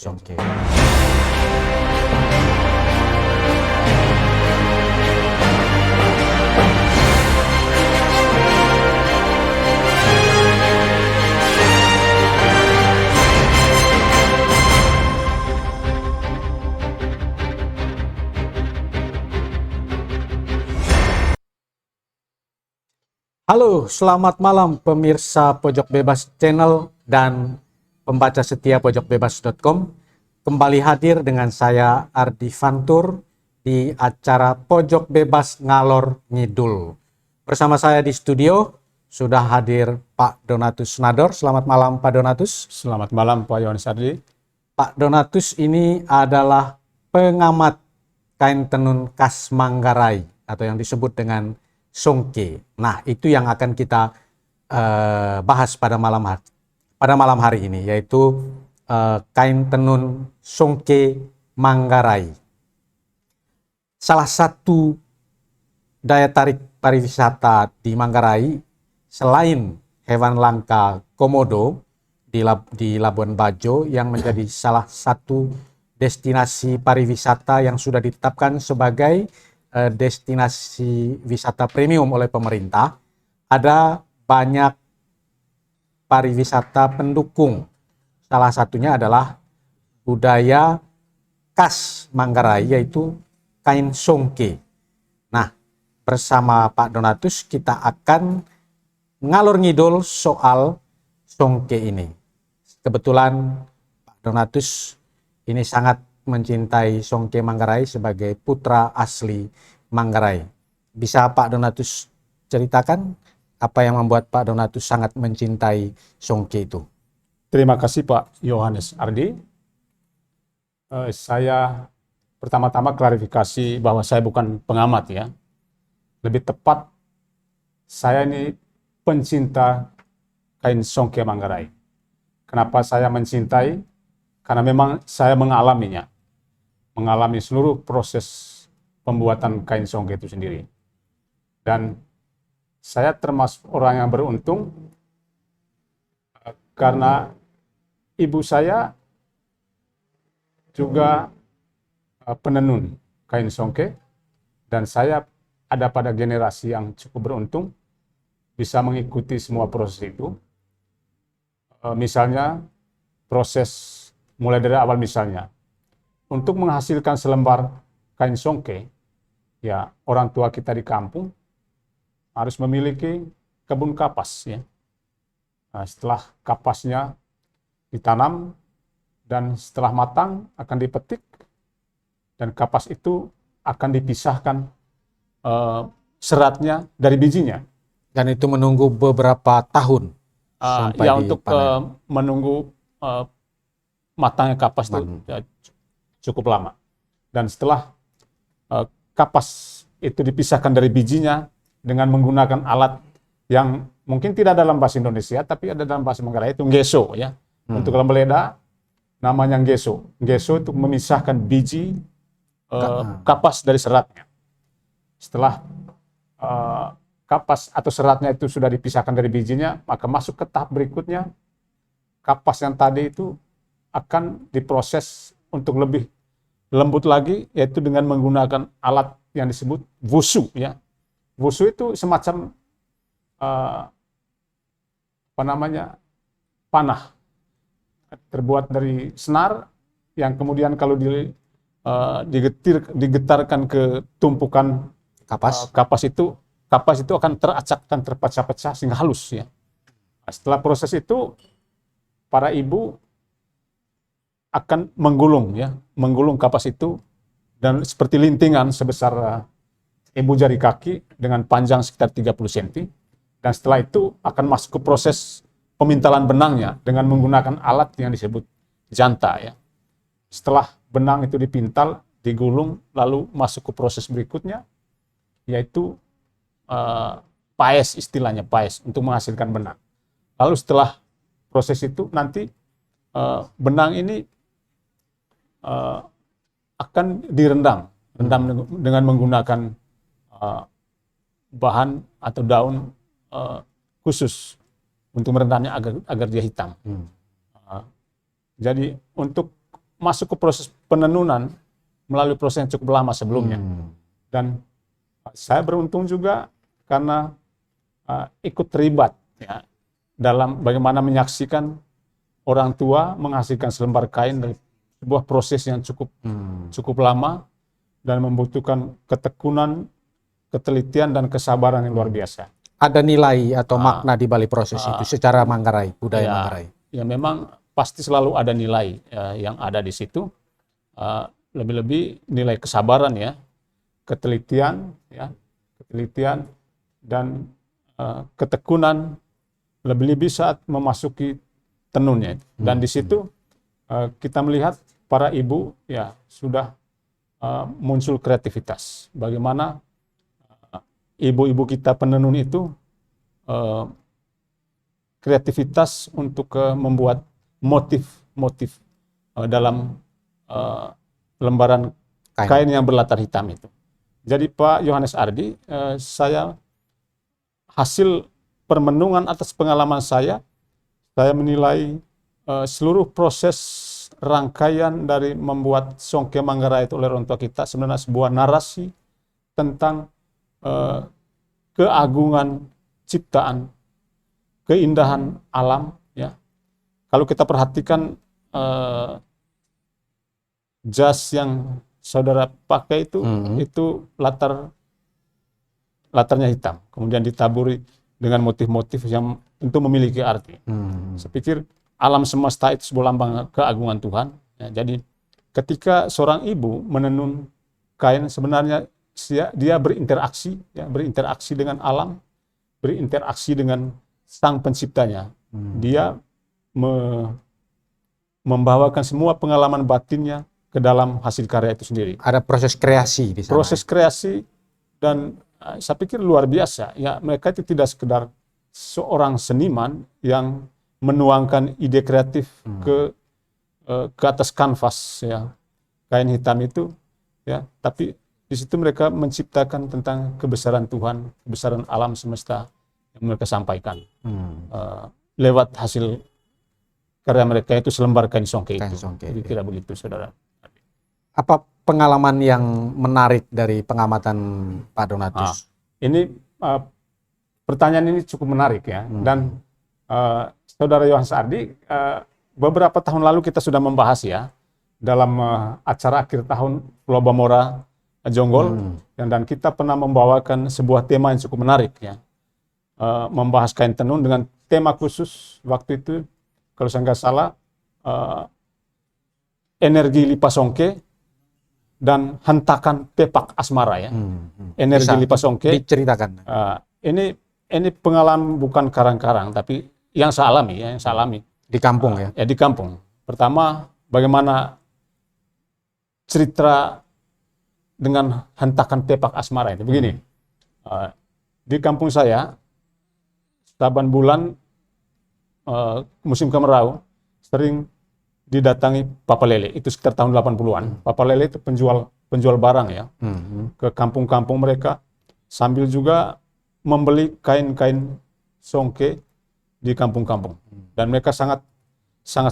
Songke. Halo, selamat malam pemirsa Pojok Bebas Channel dan pembaca setia pojokbebas.com. Kembali hadir dengan saya Ardi Fantur di acara Pojok Bebas Ngalor Ngidul. Bersama saya di studio sudah hadir Pak Donatus Nador. Selamat malam Pak Donatus. Selamat malam Pak Yohanes Ardi. Pak Donatus ini adalah pengamat kain tenun khas Manggarai atau yang disebut dengan Songke. Nah, itu yang akan kita bahas pada malam hari ini, yaitu kain tenun Songke Manggarai. Salah satu daya tarik pariwisata di Manggarai selain hewan langka komodo di Labuan Bajo yang menjadi salah satu destinasi pariwisata yang sudah ditetapkan sebagai destinasi wisata premium oleh pemerintah, ada banyak pariwisata pendukung. Salah satunya adalah budaya khas Manggarai, yaitu kain Songke. Nah, bersama Pak Donatus kita akan ngalor ngidul soal Songke ini. Kebetulan Pak Donatus ini sangat mencintai Songke Manggarai sebagai putra asli Manggarai. Bisa Pak Donatus ceritakan apa yang membuat Pak Donatus sangat mencintai Songke itu? Terima kasih Pak Yohanes Ardi. Saya pertama-tama klarifikasi bahwa saya bukan pengamat ya. Lebih tepat, saya ini pencinta kain Songke Manggarai. Kenapa saya mencintai? Karena memang saya mengalami seluruh proses pembuatan kain Songke itu sendiri. Dan saya termasuk orang yang beruntung karena ibu saya juga penenun kain Songke, dan saya ada pada generasi yang cukup beruntung bisa mengikuti semua proses itu. Misalnya proses mulai dari awal, misalnya untuk menghasilkan selembar kain Songke, ya orang tua kita di kampung harus memiliki kebun kapas ya. Nah, setelah kapasnya ditanam dan setelah matang akan dipetik, dan kapas itu akan dipisahkan seratnya dari bijinya. Dan itu menunggu beberapa tahun sampai ya untuk dipanen. menunggu matangnya kapas itu ya, cukup lama. Dan setelah kapas itu dipisahkan dari bijinya dengan menggunakan alat yang mungkin tidak dalam bahasa Indonesia tapi ada dalam bahasa Manggarai, itu nggeso ya. Untuk dalam beleda namanya nggeso. Nggeso itu memisahkan biji kapas dari seratnya. Setelah kapas atau seratnya itu sudah dipisahkan dari bijinya, maka masuk ke tahap berikutnya. Kapas yang tadi itu akan diproses untuk lebih lembut lagi, yaitu dengan menggunakan alat yang disebut wusu ya. Wusu itu semacam panah terbuat dari senar yang kemudian kalau digetarkan ke tumpukan kapas itu akan teracak dan terpecah-pecah sehingga halus ya. Nah, setelah proses itu para ibu akan menggulung kapas itu dan seperti lintingan sebesar ibu jari kaki dengan panjang sekitar 30 cm, dan setelah itu akan masuk ke proses pemintalan benangnya dengan menggunakan alat yang disebut janta ya. Setelah benang itu dipintal, digulung, lalu masuk ke proses berikutnya yaitu paes, istilahnya paes untuk menghasilkan benang. Lalu setelah proses itu nanti benang ini akan direndam dengan menggunakan bahan atau daun khusus untuk merendamnya agar dia hitam. Jadi untuk masuk ke proses penenunan melalui proses yang cukup lama sebelumnya. Dan saya beruntung juga karena ikut terlibat ya, dalam bagaimana menyaksikan orang tua menghasilkan selembar kain dari sebuah proses yang cukup lama dan membutuhkan ketekunan, ketelitian, dan kesabaran yang luar biasa. Ada nilai atau makna di balik proses itu secara Manggarai, budaya ya, Manggarai? Ya memang pasti selalu ada nilai yang ada di situ. Lebih-lebih nilai kesabaran ya, ketelitian dan ketekunan, lebih-lebih saat memasuki tenunnya. Dan di situ kita melihat para ibu ya sudah muncul kreativitas. Bagaimana ibu-ibu kita penenun itu kreativitas untuk membuat motif-motif dalam lembaran kain yang berlatar hitam itu. Jadi Pak Yohanes Ardi, saya hasil permenungan atas pengalaman saya menilai seluruh proses rangkaian dari membuat Songke Manggarai itu oleh orang tua kita sebenarnya sebuah narasi tentang keagungan ciptaan, keindahan alam ya. Kalau kita perhatikan jas yang saudara pakai itu latarnya hitam, kemudian ditaburi dengan motif-motif yang tentu memiliki arti. Saya pikir alam semesta itu sebuah lambang keagungan Tuhan. Ya, jadi ketika seorang ibu menenun kain sebenarnya dia berinteraksi dengan alam, berinteraksi dengan sang penciptanya. Dia membawakan semua pengalaman batinnya ke dalam hasil karya itu sendiri. Ada proses kreasi di sana. Proses kreasi, dan saya pikir luar biasa. Ya, mereka itu tidak sekedar seorang seniman yang menuangkan ide kreatif ke atas kanvas ya, kain hitam itu ya, tapi di situ mereka menciptakan tentang kebesaran Tuhan, kebesaran alam semesta yang mereka sampaikan lewat hasil karya mereka itu selembar kain songke itu. Kira-kira begitu, saudara. Apa pengalaman yang menarik dari pengamatan Pak Donatus? Ini pertanyaan ini cukup menarik ya, dan saudara Yohanes Ardi, beberapa tahun lalu kita sudah membahas ya dalam acara akhir tahun Pulau Bamora Jonggol, dan kita pernah membawakan sebuah tema yang cukup menarik ya, membahas kain tenun dengan tema khusus waktu itu, kalau saya nggak salah, energi lipas songke dan hentakan pepak asmara ya. Energi lipas songke. Diceritakan. Ini pengalaman bukan karang-karang, tapi yang saya alami, Di kampung ya? Ya di kampung. Pertama, bagaimana cerita dengan hentakan pepak asmara itu. Begini, di kampung saya, saban bulan musim kemarau, sering didatangi Papa Lele, itu sekitar tahun 80-an. Papa Lele itu penjual barang ya, ke kampung-kampung mereka, sambil juga membeli kain-kain songke di kampung-kampung. Dan mereka sangat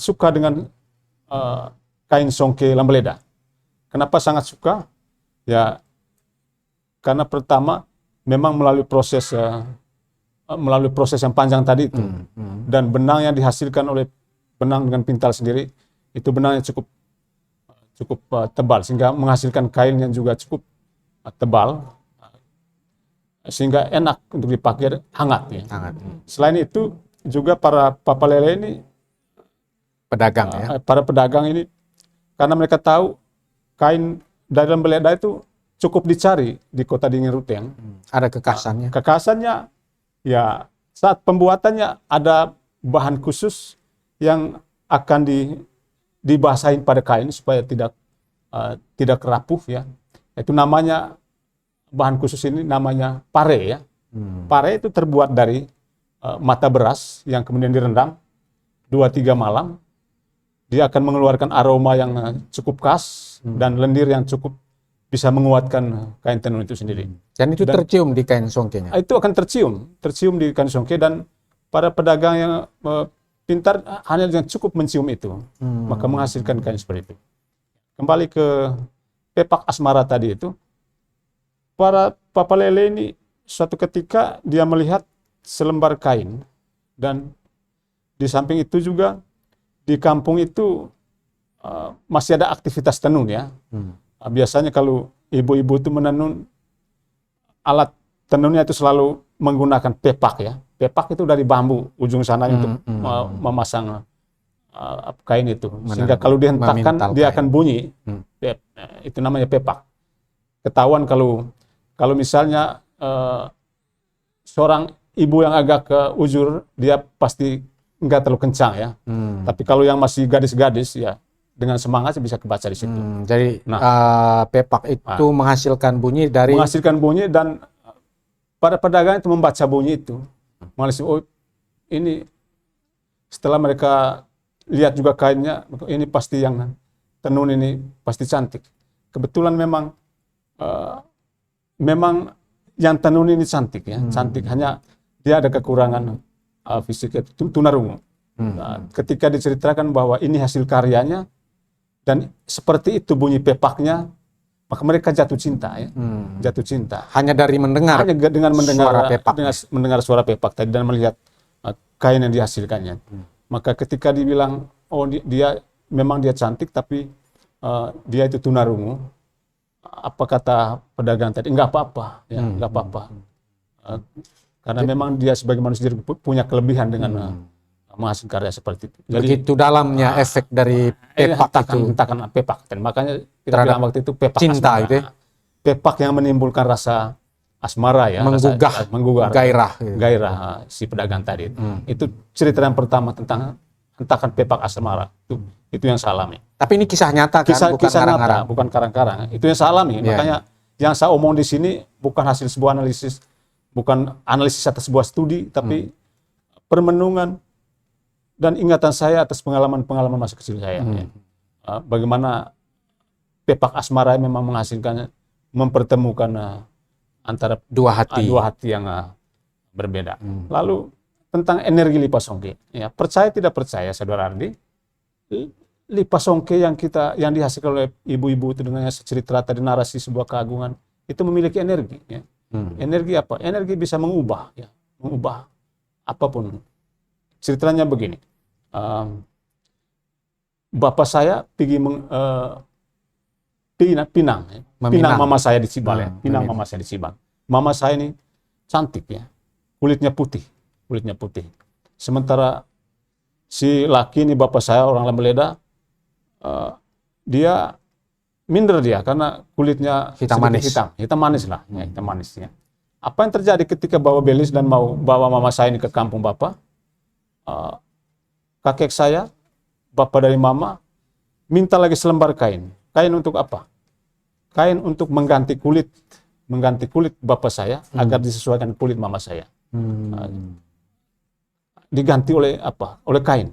suka dengan kain songke Lambeleda. Kenapa sangat suka? Ya, karena pertama memang melalui proses yang panjang tadi itu, dan benang yang dihasilkan oleh benang dengan pintal sendiri, itu benangnya cukup tebal, sehingga menghasilkan kain yang juga cukup tebal, sehingga enak untuk dipakai, hangat ya. Selain itu juga para Papa Lele ini, pedagang ya, para pedagang ini, karena mereka tahu kain dari Lambeleda itu cukup dicari di kota Dingin Ruteng. Ada kekasannya. Kekasannya ya, saat pembuatannya ada bahan khusus yang akan dibasahin pada kain supaya tidak rapuh ya. Itu namanya, bahan khusus ini namanya pare ya. Pare itu terbuat dari mata beras yang kemudian direndam 2-3 malam. Dia akan mengeluarkan aroma yang cukup khas dan lendir yang cukup bisa menguatkan kain tenun itu sendiri. Dan itu tercium di kain songkenya? Itu akan tercium di kain songke, dan para pedagang yang pintar hanya dengan cukup mencium itu, maka menghasilkan kain seperti itu. kembali ke pepak asmara tadi itu, para Papa Lele ini suatu ketika dia melihat selembar kain, dan di samping itu juga di kampung itu masih ada aktivitas tenun ya. Biasanya kalau ibu-ibu itu menenun, alat tenunnya itu selalu menggunakan pepak ya. Pepak itu dari bambu ujung sana untuk memasang kain itu. Sehingga kalau dihentakkan dia akan bunyi. Itu namanya pepak. Ketahuan kalau misalnya seorang ibu yang agak ke ujur, dia pasti enggak terlalu kencang ya. Tapi kalau yang masih gadis-gadis ya, dengan semangat bisa kebaca di situ. Jadi pepak itu menghasilkan bunyi dan para pedagang itu membaca bunyi itu. Oh ini, setelah mereka lihat juga kainnya, ini pasti yang tenun ini pasti cantik. Kebetulan memang yang tenun ini cantik ya, cantik, hanya dia ada kekurangan fisik, tunarungu. Ketika diceritakan bahwa ini hasil karyanya dan seperti itu bunyi pepaknya, maka mereka jatuh cinta ya. Jatuh cinta hanya dari mendengar, dengan mendengar suara pepak, mendengar suara pepak tadi dan melihat kain yang dihasilkannya. Maka ketika dibilang oh dia memang dia cantik, tapi dia itu tunarungu, apa kata pedagang tadi, enggak apa-apa ya, enggak apa-apa. Karena memang dia sebagai manusia punya kelebihan dengan menghasilkan karya seperti itu. Jadi begitu dalamnya efek dari pepak itu. Hentakan pepak. Dan makanya kita bilang waktu itu pepak cinta asmara. gitu ya. Pepak yang menimbulkan rasa asmara ya, menggugah gairah si pedagang tadi. Itu cerita yang pertama tentang hentakan pepak asmara. Itu yang saya alami. Tapi ini kisah nyata kan, kisah nyata, bukan karang-karang. Itu yang saya alami. Makanya yang saya omong di sini bukan hasil sebuah analisis, bukan analisis atas sebuah studi, tapi permenungan dan ingatan saya atas pengalaman-pengalaman masa kecil saya. Bagaimana pepak asmara memang menghasilkan, mempertemukan antara dua hati yang berbeda. Lalu tentang energi Lipasongke, ya, percaya tidak percaya saudara Ardi, Lipasongke yang dihasilkan oleh ibu-ibu itu dengan cerita tadi, narasi sebuah keagungan, itu memiliki energi. Ya. Energi apa? Energi bisa mengubah, ya, mengubah apapun. Ceritanya begini, bapak saya pergi pinang mama saya di Cibal ya, pinang mama saya di Cibal. Mama saya ini cantik ya, kulitnya putih. Sementara si laki ini bapak saya orang Lambaleda, dia minder dia karena kulitnya hitam manis lah, ya, hitam manis ya. Apa yang terjadi ketika bawa belis dan mau bawa mama saya ini ke kampung bapak? Kakek saya, bapak dari mama, minta lagi selembar kain. Kain untuk apa? Kain untuk mengganti kulit bapak saya agar disesuaikan kulit mama saya. Diganti oleh apa? Oleh kain.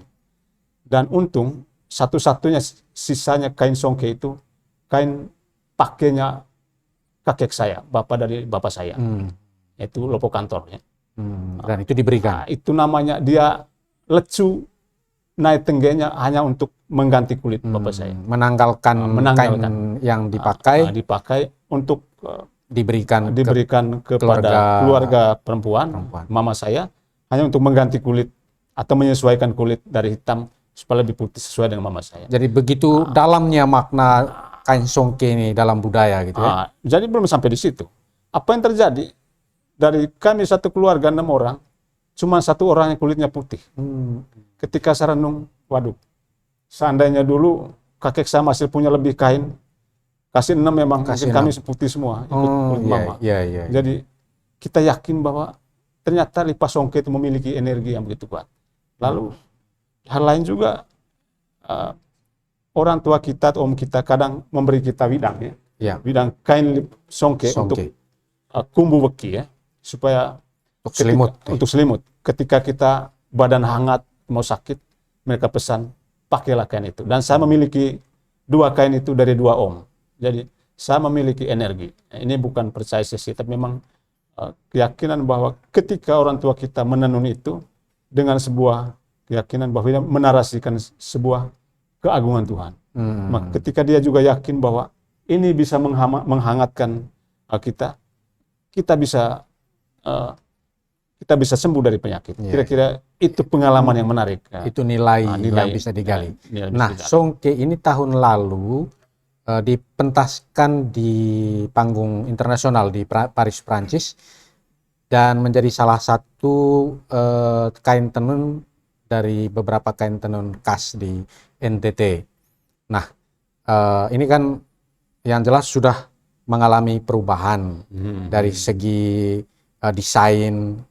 Dan untung satu-satunya sisanya kain songke itu kain pakainya kakek saya, bapak dari bapak saya. Itu lopo kantor ya. Dan itu diberikan. Itu namanya dia lecu naik tenggenya hanya untuk mengganti kulit bapak saya. Menanggalkan kain yang dipakai untuk diberikan kepada keluarga perempuan, mama saya, hanya untuk mengganti kulit atau menyesuaikan kulit dari hitam supaya lebih putih sesuai dengan mama saya. Jadi begitu dalamnya makna kain songke ini dalam budaya gitu ya. Jadi belum sampai di situ. Apa yang terjadi? Dari kami satu keluarga 6 orang, cuma 1 orang yang kulitnya putih. Ketika saya renung, waduh, seandainya dulu kakek saya masih punya lebih kain, kasih 6 memang kami putih semua, ikut kulit mama. Jadi kita yakin bahwa ternyata Lipasongke itu memiliki energi yang begitu kuat. Lalu hal lain juga, orang tua kita atau om kita kadang memberi kita widang ya, widang kain songke untuk kumbu beki ya, supaya untuk selimut. Ketika kita badan hangat mau sakit, mereka pesan pakailah kain itu. Dan saya memiliki 2 kain itu dari 2 om. Jadi saya memiliki energi. Ini bukan percaya sesi, tapi memang keyakinan bahwa ketika orang tua kita menenun itu dengan sebuah keyakinan bahwa dia menarasikan sebuah keagungan Tuhan. Ketika dia juga yakin bahwa ini bisa menghangatkan kita, kita bisa sembuh dari penyakit. Kira-kira itu pengalaman yang menarik. Itu nilai yang bisa digali. Nah, Songke ini tahun lalu dipentaskan di panggung internasional di Paris, Prancis, dan menjadi salah satu kain tenun dari beberapa kain tenun khas di NTT. Nah, ini kan yang jelas sudah mengalami perubahan dari segi desain,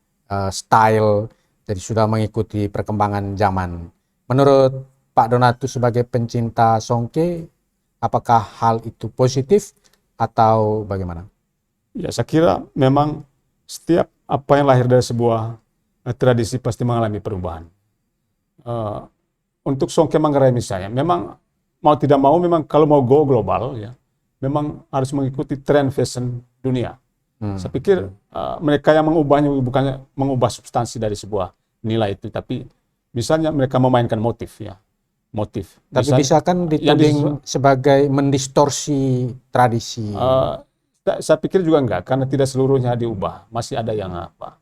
style, jadi sudah mengikuti perkembangan zaman. Menurut Pak Donatus sebagai pencinta Songke, apakah hal itu positif atau bagaimana? Ya, saya kira memang setiap apa yang lahir dari sebuah tradisi pasti mengalami perubahan. Untuk Songke Manggarai misalnya, memang mau tidak mau, memang kalau mau go global, ya, memang harus mengikuti tren fashion dunia. Saya pikir mereka yang mengubahnya bukannya mengubah substansi dari sebuah nilai itu, tapi misalnya mereka memainkan motif, ya. Motif. Tapi bisa kan dituding sebagai mendistorsi tradisi? Saya pikir juga enggak, karena tidak seluruhnya diubah, masih ada yang apa.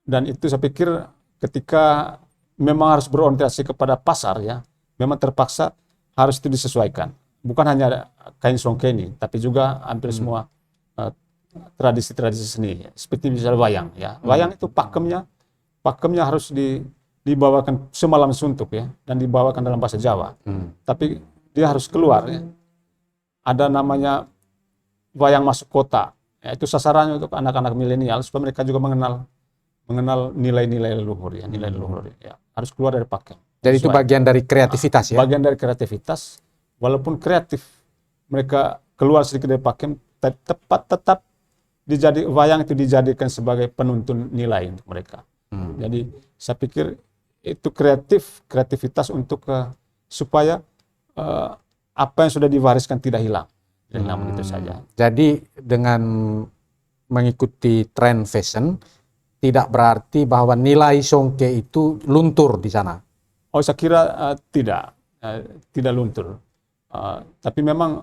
Dan itu saya pikir ketika memang harus berorientasi kepada pasar, ya, memang terpaksa harus itu disesuaikan. Bukan hanya kain Songke ini, tapi juga hampir semua tradisi-tradisi seni, ya. Seperti misalnya wayang, ya. Wayang itu pakemnya harus dibawakan semalam suntuk, ya, dan dibawakan dalam bahasa Jawa. Tapi dia harus keluar, ya. Ada namanya wayang masuk kota, ya, itu sasarannya untuk anak-anak milenial supaya mereka juga mengenal nilai-nilai leluhur, ya, nilai leluhur, ya, harus keluar dari pakem. Jadi itu bagian dari kreativitas, ya. Bagian dari kreativitas, walaupun kreatif mereka keluar sedikit dari pakem, tetap wayang itu dijadikan sebagai penuntun nilai untuk mereka. Jadi saya pikir itu kreativitas untuk supaya apa yang sudah diwariskan tidak hilang begitu saja. Jadi dengan mengikuti tren fashion tidak berarti bahwa nilai Songke itu luntur di sana. Oh, saya kira tidak luntur. Tapi memang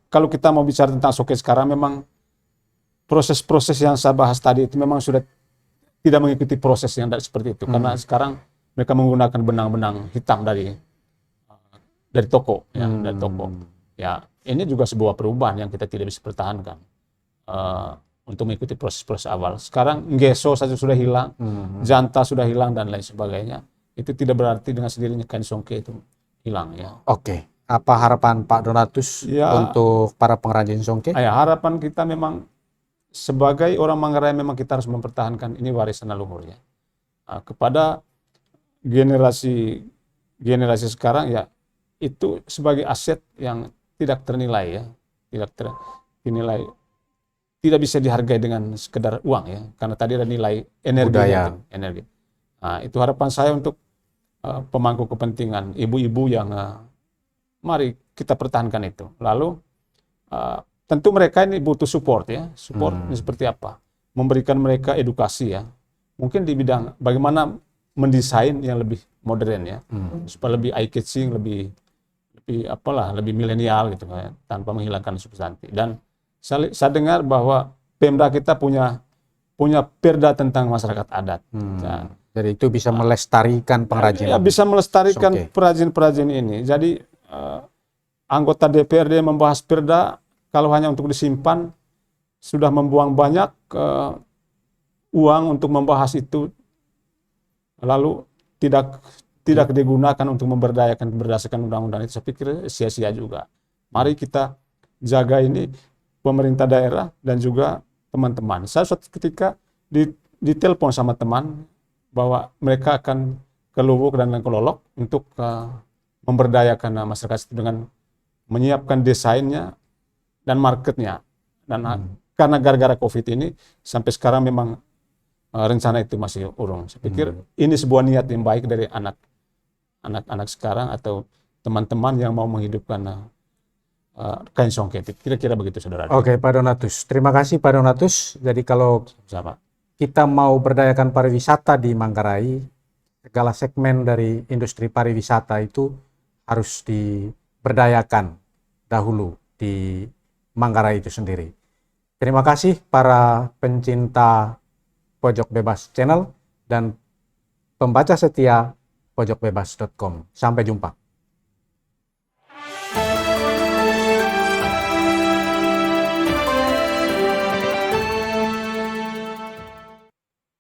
kalau kita mau bicara tentang Songke sekarang, memang proses-proses yang saya bahas tadi itu memang sudah tidak mengikuti proses yang seperti itu, karena sekarang mereka menggunakan benang-benang hitam dari toko, ya, dari toko. Ya, ini juga sebuah perubahan yang kita tidak bisa pertahankan untuk mengikuti proses-proses awal. Sekarang geso saja sudah hilang, janta sudah hilang dan lain sebagainya. Itu tidak berarti dengan sendirinya kain Songke itu hilang, ya. Oke, apa harapan Pak Donatus untuk para pengrajin Songke? Ya, harapan kita memang sebagai orang Manggarai memang kita harus mempertahankan ini warisan leluhur, ya. Kepada generasi sekarang, ya, itu sebagai aset yang tidak ternilai, ya, dinilai, tidak bisa dihargai dengan sekedar uang, ya, karena tadi ada nilai energi. Nah, itu harapan saya untuk pemangku kepentingan, ibu-ibu yang mari kita pertahankan itu. Lalu tentu mereka ini butuh support, ya. Support ini seperti apa? Memberikan mereka edukasi, ya. Mungkin di bidang bagaimana mendesain yang lebih modern, ya. Supaya lebih eye-catching, lebih milenial gitu, ya, tanpa menghilangkan substansi. Dan saya dengar bahwa Pemda kita punya perda tentang masyarakat adat. Jadi itu bisa melestarikan pengrajinan. Ya, bisa melestarikan perajin-perajin ini. Jadi anggota DPRD membahas perda, kalau hanya untuk disimpan, sudah membuang banyak uang untuk membahas itu, lalu tidak digunakan untuk memberdayakan berdasarkan undang-undang itu. Saya pikir sia-sia juga. Mari kita jaga ini, pemerintah daerah dan juga teman-teman. Saya suatu ketika ditelepon sama teman bahwa mereka akan ke Luwuk dan ke Lolok untuk memberdayakan masyarakat itu dengan menyiapkan desainnya dan marketnya. Dan karena gara-gara COVID ini sampai sekarang memang rencana itu masih urung. Saya pikir ini sebuah niat yang baik dari anak-anak sekarang atau teman-teman yang mau menghidupkan kain Songke. Kira-kira begitu, saudara. Oke, Pak Donatus. Terima kasih, Pak Donatus. Jadi kalau kita mau berdayakan pariwisata di Manggarai, segala segmen dari industri pariwisata itu harus diberdayakan dahulu di Manggarai itu sendiri. Terima kasih para pencinta Pojok Bebas Channel dan pembaca setia pojokbebas.com. Sampai jumpa.